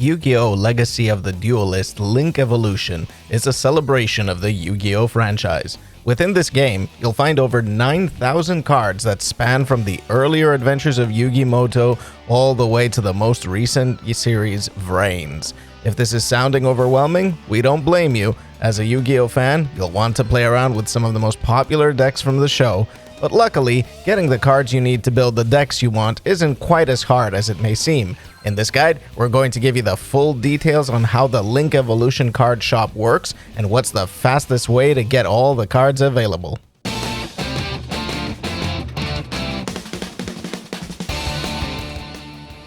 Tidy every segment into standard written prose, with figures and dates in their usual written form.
Yu-Gi-Oh! Legacy of the Duelist Link Evolution is a celebration of the Yu-Gi-Oh! Franchise. Within this game, you'll find over 9,000 cards that span from the earlier adventures of Yu-Gi-Moto all the way to the most recent series, Vrains. If this is sounding overwhelming, we don't blame you. As a Yu-Gi-Oh! Fan, you'll want to play around with some of the most popular decks from the show, but luckily, getting the cards you need to build the decks you want isn't quite as hard as it may seem. In this guide, we're going to give you the full details on how the Link Evolution card shop works and what's the fastest way to get all the cards available.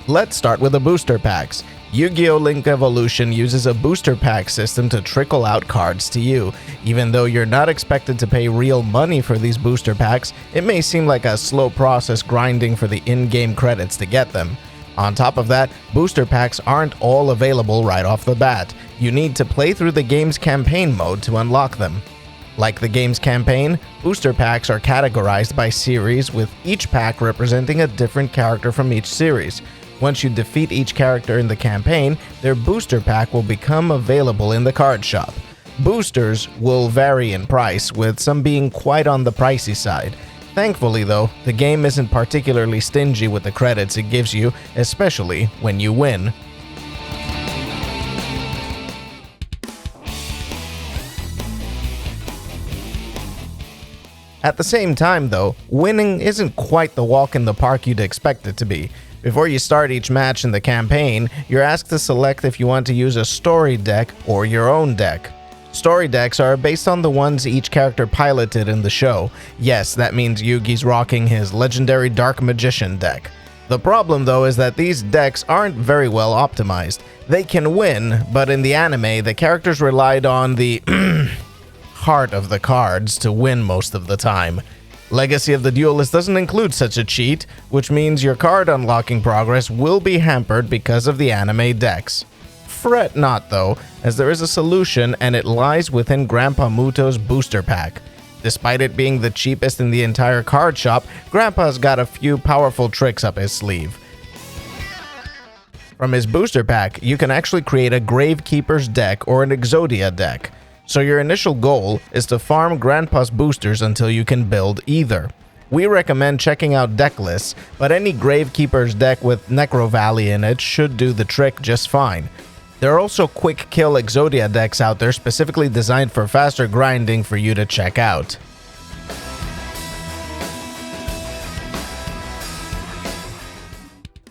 Let's start with the booster packs. Yu-Gi-Oh! Link Evolution uses a booster pack system to trickle out cards to you. Even though you're not expected to pay real money for these booster packs, it may seem like a slow process grinding for the in-game credits to get them. On top of that, booster packs aren't all available right off the bat. You need to play through the game's campaign mode to unlock them. Like the game's campaign, booster packs are categorized by series, with each pack representing a different character from each series. Once you defeat each character in the campaign, their booster pack will become available in the card shop. Boosters will vary in price, with some being quite on the pricey side. Thankfully though, the game isn't particularly stingy with the credits it gives you, especially when you win. At the same time though, winning isn't quite the walk in the park you'd expect it to be. Before you start each match in the campaign, you're asked to select if you want to use a story deck or your own deck. Story decks are based on the ones each character piloted in the show. Yes, that means Yugi's rocking his legendary Dark Magician deck. The problem though is that these decks aren't very well optimized. They can win, but in the anime, the characters relied on the heart of the cards to win most of the time. Legacy of the Duelist doesn't include such a cheat, which means your card unlocking progress will be hampered because of the anime decks. Fret not though, as there is a solution and it lies within Grandpa Muto's booster pack. Despite it being the cheapest in the entire card shop, Grandpa's got a few powerful tricks up his sleeve. From his booster pack, you can actually create a Gravekeeper's deck or an Exodia deck. So your initial goal is to farm Grandpa's boosters until you can build either. We recommend checking out deck lists, but any Gravekeeper's deck with Necro Valley in it should do the trick just fine. There are also quick kill Exodia decks out there specifically designed for faster grinding for you to check out.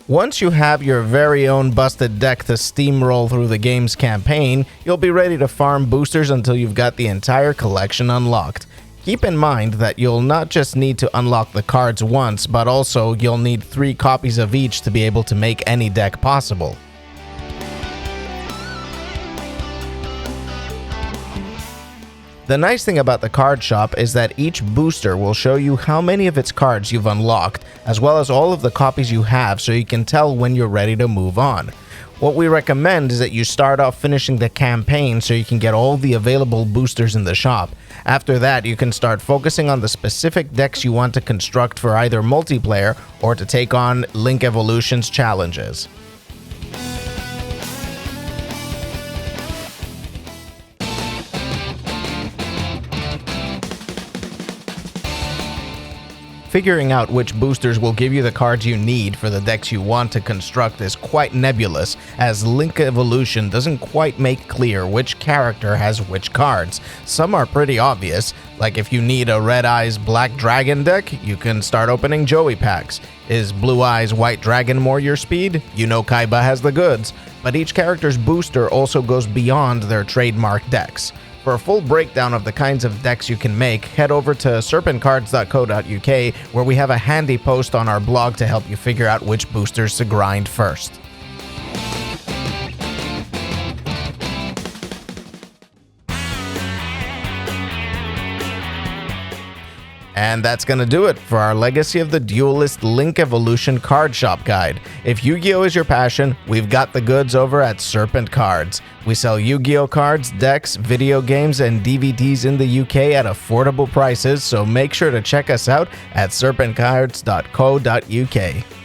Once you have your very own busted deck to steamroll through the game's campaign, you'll be ready to farm boosters until you've got the entire collection unlocked. Keep in mind that you'll not just need to unlock the cards once, but also you'll need 3 copies of each to be able to make any deck possible. The nice thing about the card shop is that each booster will show you how many of its cards you've unlocked, as well as all of the copies you have, so you can tell when you're ready to move on. What we recommend is that you start off finishing the campaign so you can get all the available boosters in the shop. After that, you can start focusing on the specific decks you want to construct for either multiplayer or to take on Link Evolution's challenges. Figuring out which boosters will give you the cards you need for the decks you want to construct is quite nebulous, as Link Evolution doesn't quite make clear which character has which cards. Some are pretty obvious, like if you need a Red Eyes Black Dragon deck, you can start opening Joey packs. Is Blue Eyes White Dragon more your speed? You know Kaiba has the goods, but each character's booster also goes beyond their trademark decks. For a full breakdown of the kinds of decks you can make, head over to serpentcards.co.uk, where we have a handy post on our blog to help you figure out which boosters to grind first. And that's gonna do it for our Legacy of the Duelist Link Evolution card shop guide. If Yu-Gi-Oh! Is your passion, we've got the goods over at Serpent Cards. We sell Yu-Gi-Oh! Cards, decks, video games, and DVDs in the UK at affordable prices, so make sure to check us out at serpentcards.co.uk.